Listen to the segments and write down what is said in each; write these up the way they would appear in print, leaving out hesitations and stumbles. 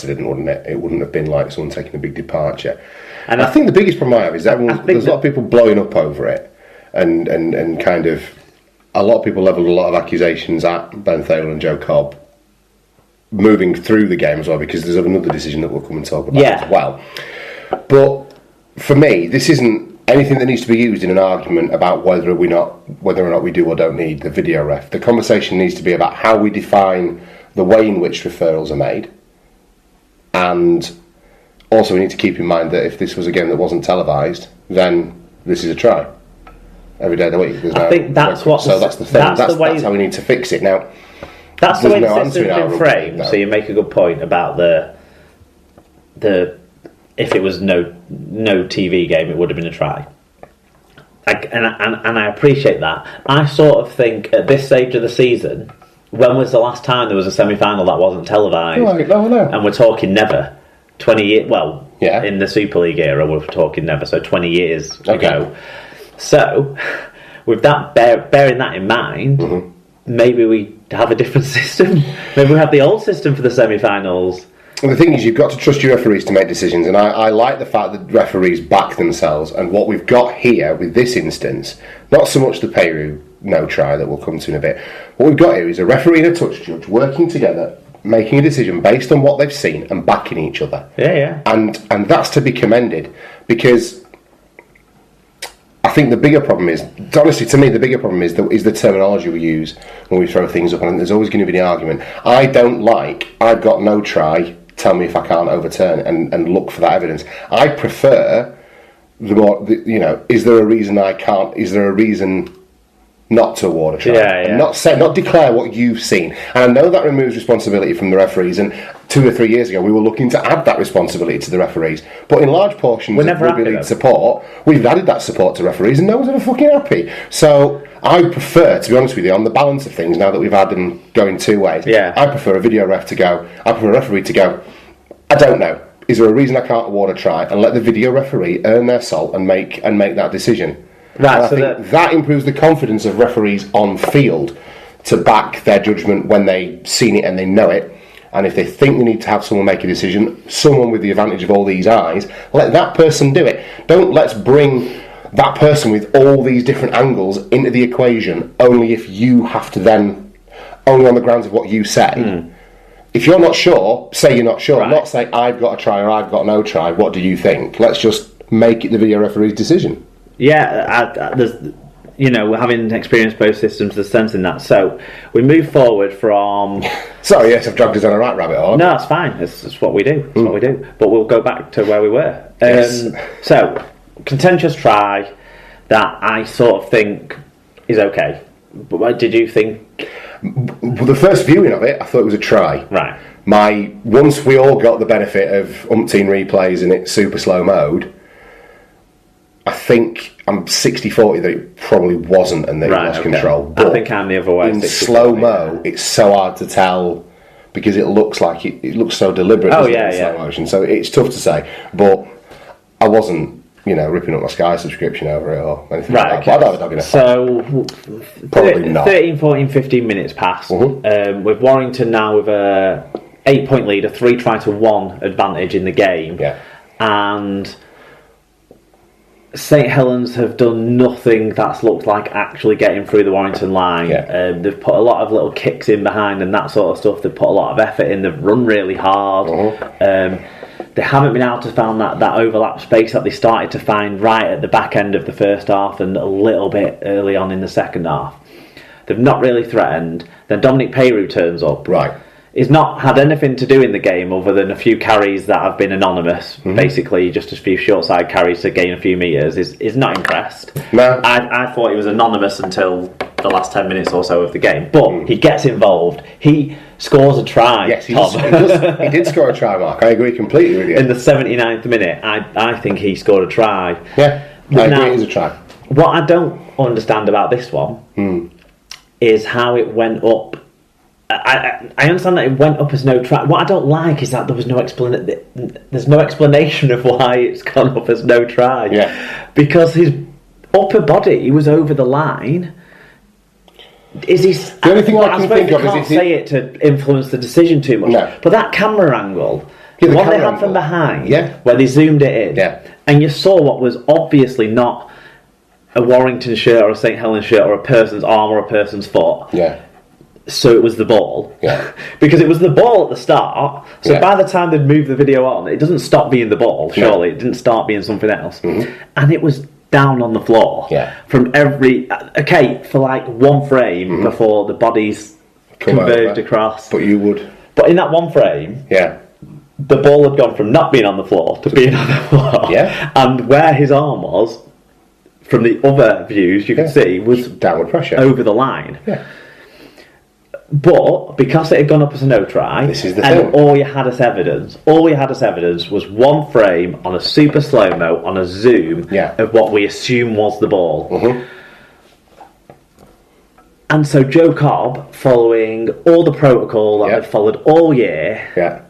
precedent, wouldn't it? It wouldn't have been like someone taking a big departure. And I think the biggest problem I have is that there's a lot of people blowing up over it, and kind of a lot of people leveled a lot of accusations at Ben Thaler and Joe Cobb moving through the game as well, because there's another decision that we'll come and talk about as well. But for me, this isn't anything that needs to be used in an argument about whether or not we do or don't need the video ref. The conversation needs to be about how we define the way in which referrals are made, and also we need to keep in mind that if this was a game that wasn't televised, then this is a try every day of the week. I think that's what. So that's the thing. That's how we need to fix it now. That's the way the system's been framed. So you make a good point about the if it was no TV game, it would have been a try. And I appreciate that. I sort of think at this stage of the season, when was the last time there was a semi-final that wasn't televised? No. And we're talking never. 20 years. Well, in the Super League era, we're talking never. So 20 years ago. So with that bearing that in mind, maybe we have a different system. Maybe we have the old system for the semi-finals. And the thing is, you've got to trust your referees to make decisions, and I like the fact that referees back themselves. And what we've got here with this instance, not so much the Peru no try that we'll come to in a bit. What we've got here is a referee and a touch judge working together, making a decision based on what they've seen and backing each other. Yeah. And that's to be commended, because I think the bigger problem is, honestly, to me, the bigger problem is the terminology we use when we throw things up, and there's always going to be the argument. I don't like, I've got no try, tell me if I can't overturn and look for that evidence. I prefer is there a reason I can't, is there a reason not to award a try, and not declare what you've seen. And I know that removes responsibility from the referees, and 2 or 3 years ago we were looking to add that responsibility to the referees, but in large portions of rugby league support, we've added that support to referees and no one's ever fucking happy. So I prefer, to be honest with you, on the balance of things, now that we've had them going 2 ways, I prefer a video ref to go, I prefer a referee to go, I don't know, is there a reason I can't award a try, and let the video referee earn their salt and make that decision. Right, I think that improves the confidence of referees on field to back their judgment when they've seen it and they know it. And if they think they need to have someone make a decision, someone with the advantage of all these eyes, let that person do it. Let's bring that person with all these different angles into the equation only if you have to then, only on the grounds of what you say. If you're not sure, say you're not sure. Right. Not say I've got a try or I've got no try. What do you think? Let's just make it the video referee's decision. Yeah, there's, having experienced both systems, there's sense in that. So we move forward from. Sorry, yes, I've dragged us on a right rabbit hole. No, that's fine. It's what we do. It's what we do. But we'll go back to where we were. So contentious try that I sort of think is okay. But what did you think? The first viewing of it, I thought it was a try. Right. Once we all got the benefit of umpteen replays in its super slow mode, I think I'm 60-40 that it probably wasn't and that it lost control. But I think I'm the other way. In slow-mo, it's so hard to tell because it looks like it looks so deliberate in slow motion. So it's tough to say. But I wasn't, ripping up my Sky subscription over it or anything like that. But I don't have a dog in a fight. So, probably not. 13, 14, 15 minutes passed. With Warrington now with a 8-point lead, a 3-try-to-1 advantage in the game. Yeah. And St Helens have done nothing that's looked like actually getting through the Warrington line. They've put a lot of little kicks in behind and that sort of stuff. They've put a lot of effort in. They've run really hard. They haven't been able to find that overlap space that they started to find right at the back end of the first half and a little bit early on in the second half. They've not really threatened. Then Dominic Peru turns up. Right. He's not had anything to do in the game other than a few carries that have been anonymous. Basically, just a few short side carries to gain a few metres. Is not impressed. No. I thought he was anonymous until the last 10 minutes or so of the game. But he gets involved. He scores a try. Yes, he did score a try, Mark. I agree completely with you. In the 79th minute, I think he scored a try. Yeah, I agree it is a try. What I don't understand about this one is how it went up. I understand that it went up as no try. What I don't like is that there was no there's no explanation of why it's gone up as no try. Yeah. Because his upper body was over the line. Is he? The only thing I can think of is can't say it to influence the decision too much. No. But that camera angle Yeah, the one they had from behind, yeah, where they zoomed it in, yeah, and you saw what was obviously not a Warrington shirt or a St Helens shirt or a person's arm or a person's foot. yeah. So it was the ball. Yeah. Because it was the ball at the start. So Yeah. by the time they'd moved the video on, it doesn't stop being the ball, surely. It didn't start being something else. Mm-hmm. And it was down on the floor. Yeah. From every... Okay, for like one frame before the bodies converged across. But you would... But in that one frame... Yeah. The ball had gone from not being on the floor to being on the floor. Yeah. And where his arm was, from the other views you could see, was... Downward pressure. Over the line. Yeah. But because it had gone up as a no try, this is the and thing. all you had as evidence was one frame on a super slow mo on a zoom of what we assume was the ball. Mm-hmm. And so Joe Cobb, following all the protocol that I've followed all year,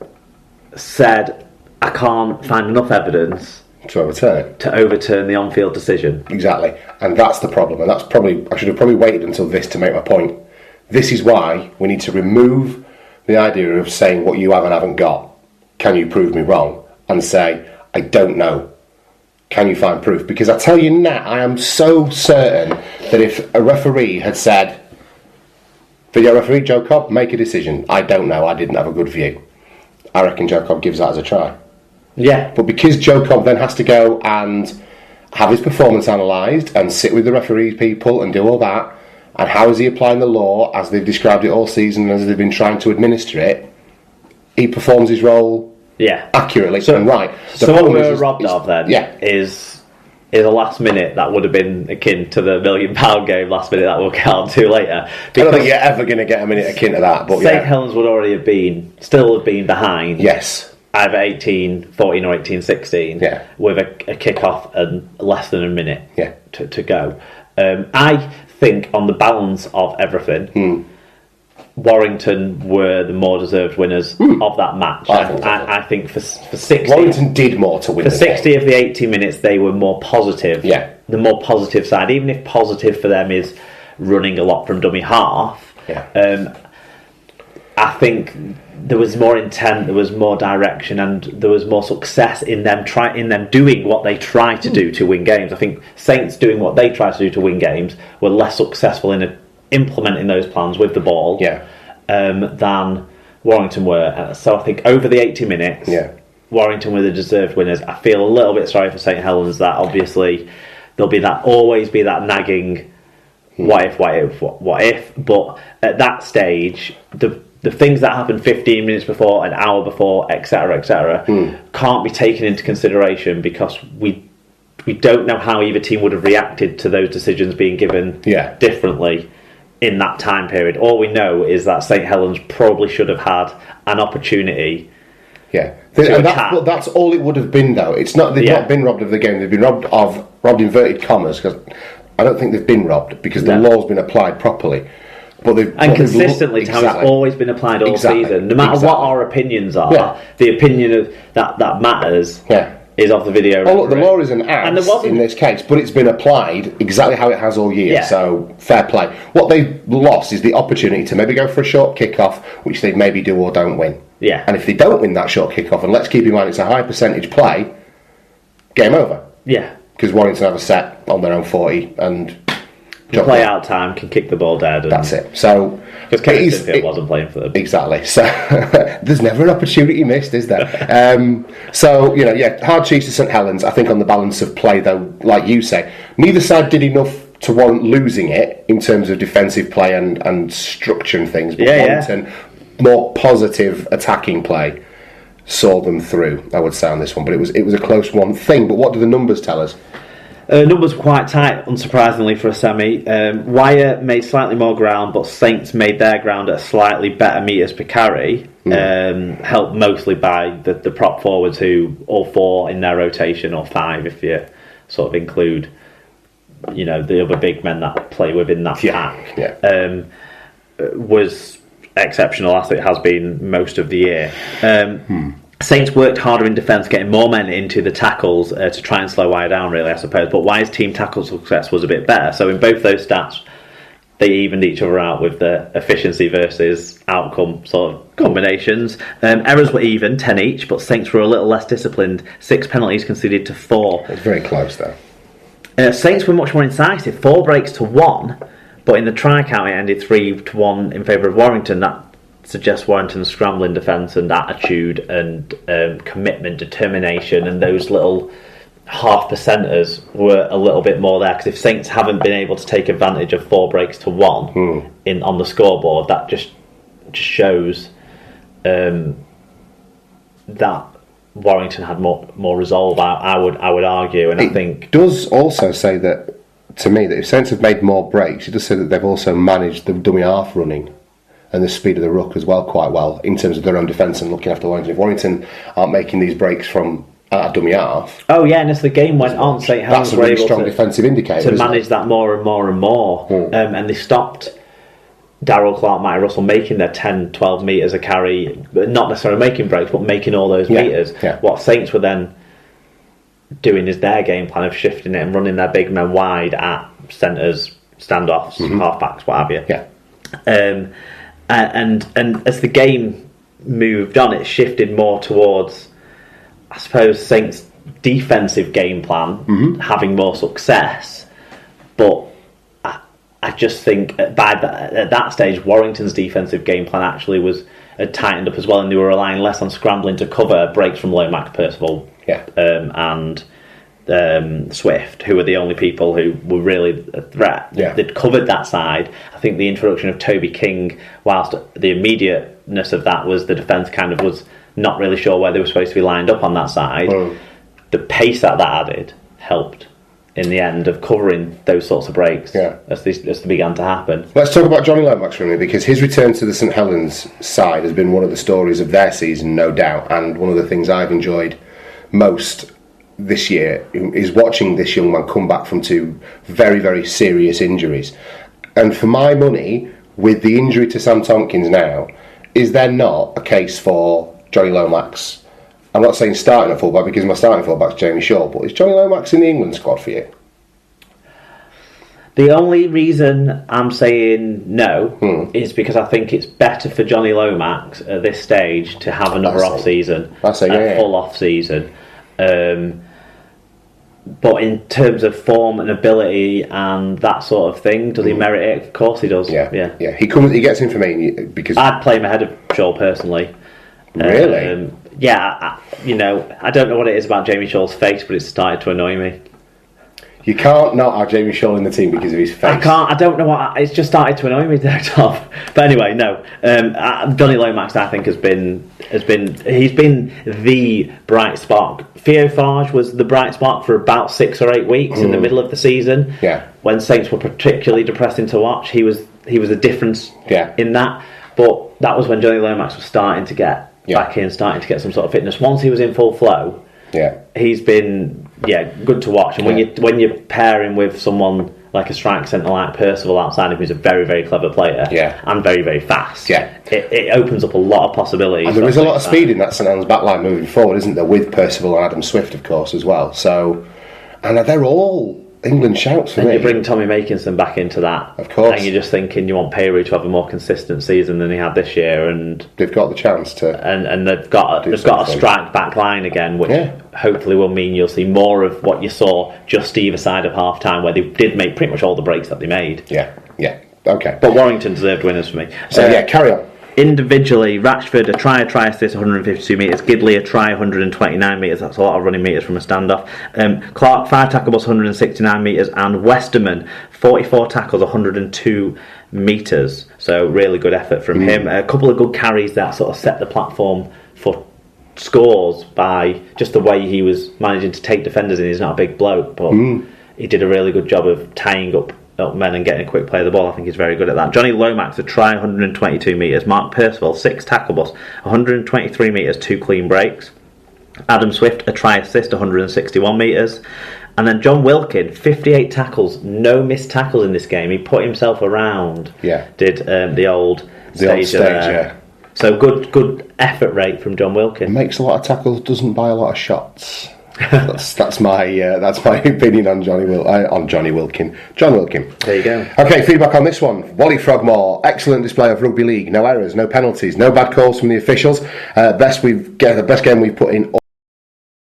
said, I can't find enough evidence to overturn the on-field decision. Exactly, and that's the problem. And that's probably I should have probably waited until this to make my point. This is why we need to remove the idea of saying what you have and haven't got. Can you prove me wrong? And say, I don't know. Can you find proof? Because I tell you now, I am so certain that if a referee had said, video referee Joe Cobb, make a decision. I don't know, I didn't have a good view. I reckon Joe Cobb gives that as a try. Yeah. But because Joe Cobb then has to go and have his performance analysed and sit with the referee people and do all that, and how is he applying the law as they've described it all season, as they've been trying to administer it, he performs his role accurately and right. So what we're robbed of then is a last minute that would have been akin to the £1 million game last minute that we'll get on to later. I don't think you're ever going to get a minute akin to that. But St Helens would already have still have been behind. Yes. Either 18-14 or 18-16 with a kick-off and less than a minute to go. I think on the balance of everything, Warrington were the more deserved winners of that match. I think for 60... Warrington did more to win for 60 of the 80 minutes, they were more positive. Yeah. The more positive side, even if positive for them is running a lot from dummy half. Yeah. I think there was more intent, there was more direction, and there was more success in them doing what they try to do to win games. I think Saints doing what they try to do to win games were less successful in implementing those plans with the ball than Warrington were. So I think over the 80 minutes, Warrington were the deserved winners. I feel a little bit sorry for St Helens that obviously there'll always be that nagging what if, but at that stage the things that happened 15 minutes before, an hour before, etc., can't be taken into consideration because we don't know how either team would have reacted to those decisions being given differently in that time period. All we know is that St Helens probably should have had an opportunity. That's all it would have been, though. It's not they've not been robbed of the game. They've been robbed inverted commas, because I don't think they've been robbed because the law's been applied properly. Consistently, how it's always been applied all season. No matter what our opinions are, the opinion of that matters is of the video. Oh, look, the law is an ass in this case, but it's been applied exactly how it has all year, so fair play. What they've lost is the opportunity to maybe go for a short kick-off, which they maybe do or don't win. Yeah. And if they don't win that short kick-off, and let's keep in mind it's a high percentage play, game over. Yeah. Because Warrington have a set on their own 40 and... play out time, can kick the ball dead. And that's it. So because Kevin Sinfield wasn't playing for them. Exactly. So there's never an opportunity missed, is there? Hard cheese to St Helens. I think on the balance of play, though, like you say, neither side did enough to warrant losing it in terms of defensive play and structure and things. But Warrington, more positive attacking play saw them through, I would say, on this one. But it was a close one thing. But what do the numbers tell us? Numbers were quite tight, unsurprisingly, for a semi. Wire made slightly more ground, but Saints made their ground at a slightly better metres per carry, helped mostly by the prop forwards, who all four in their rotation, or five if you sort of include the other big men that play within that pack, was exceptional, as it has been most of the year. Saints worked harder in defence, getting more men into the tackles to try and slow Wire down, really, I suppose. But Wire's team tackle success was a bit better. So in both those stats, they evened each other out with the efficiency versus outcome sort of combinations. Errors were even, 10 each, but Saints were a little less disciplined. 6 penalties conceded to 4. It's very close, though. Saints were much more incisive, 4 breaks to 1, but in the try count it ended 3-1 in favour of Warrington. That suggests Warrington's scrambling defence and attitude and commitment, determination, and those little half percenters were a little bit more there, because if Saints haven't been able to take advantage of 4 breaks to 1 on the scoreboard, that just shows that Warrington had more resolve. I would argue, and I think it does also say that, to me, that if Saints have made more breaks, it does say that they've also managed the dummy half running and the speed of the ruck as well quite well in terms of their own defence and looking after Warrington. If Warrington aren't making these breaks from a dummy half. Oh yeah, and as the game went on, St Helens were able strong defensive indicator to manage that more and more and more, and they stopped Darryl Clark, Matty Russell making their 10-12 metres a carry, not necessarily making breaks, but making all those metres. Yeah. What Saints were then doing is their game plan of shifting it and running their big men wide at centres, standoffs, halfbacks, what have you. Yeah. And as the game moved on, it shifted more towards, I suppose, Saints' defensive game plan having more success, but I just think at that stage Warrington's defensive game plan actually had tightened up as well, and they were relying less on scrambling to cover breaks from Lomax, Percival, and Swift, who were the only people who were really a threat. They'd covered that side. I think the introduction of Toby King, whilst the immediateness of that was the defence kind of was not really sure where they were supposed to be lined up on that side, the pace that added helped in the end of covering those sorts of breaks as they began to happen. Let's talk about Johnny Lomax for a minute, because his return to the St Helens side has been one of the stories of their season, no doubt, and one of the things I've enjoyed most this year is watching this young man come back from 2 very, very serious injuries. And for my money, with the injury to Sam Tompkins now, is there not a case for Johnny Lomax? I'm not saying starting at fullback, because my starting fullback's Jamie Shaw, but is Johnny Lomax in the England squad for you? The only reason I'm saying no is because I think it's better for Johnny Lomax at this stage to have another off-season, full off-season. But in terms of form and ability and that sort of thing, does he merit it? Of course he does. Yeah. He gets in for me because I'd play him ahead of Shaw personally. Really? I don't know what it is about Jamie Shaw's face, but it's started to annoy me. You can't not have Jamie Shaw in the team because of his face. I can't. I don't know what. It's just started to annoy me there, Tom. But anyway, no. Johnny Lomax, I think, he's been the bright spark. Theo Farge was the bright spark for about 6 or 8 weeks in the middle of the season. Yeah. When Saints were particularly depressing to watch, he was a difference in that. But that was when Johnny Lomax was starting to get back in, starting to get some sort of fitness. Once he was in full flow, he's been good to watch. And when you pair him with someone like a strike centre like Percival outside him, who's a very, very clever player and very, very fast, it opens up a lot of possibilities. And there is a lot of speed in that St Helens backline moving forward, isn't there, with Percival and Adam Swift, of course, as well. So, and they're all England shouts for me. And you bring Tommy Makinson back into that, of course, and you're just thinking you want Peru to have a more consistent season than he had this year, and they've got the chance to, and they've got a strike back line again, which hopefully will mean you'll see more of what you saw just either side of half time, where they did make pretty much all the breaks that they made. Okay, but Warrington deserved winners for me. So carry on. Individually, Ratchford a try assist 152 metres, Gidley a try 129 metres, that's a lot of running metres from a standoff. Clark 5 tackles 169 metres, and Westerman 44 tackles 102 metres, so really good effort from him. A couple of good carries that sort of set the platform for scores by just the way he was managing to take defenders in. He's not a big bloke, but he did a really good job of tying up men and getting a quick play of the ball. I think he's very good at that. Johnny Lomax a try 122 metres, Mark Percival 6 tackle busts 123 metres, 2 clean breaks, Adam Swift a try assist 161 metres, and then John Wilkin 58 tackles, no missed tackles in this game. He put himself around, did the old stage there. So good effort rate from John Wilkin. Makes a lot of tackles, doesn't buy a lot of shots. That's my opinion on John Wilkin. There you go. Okay, feedback on this one. Wally Frogmore, excellent display of rugby league. No errors, no penalties, no bad calls from the officials. Best game we've put in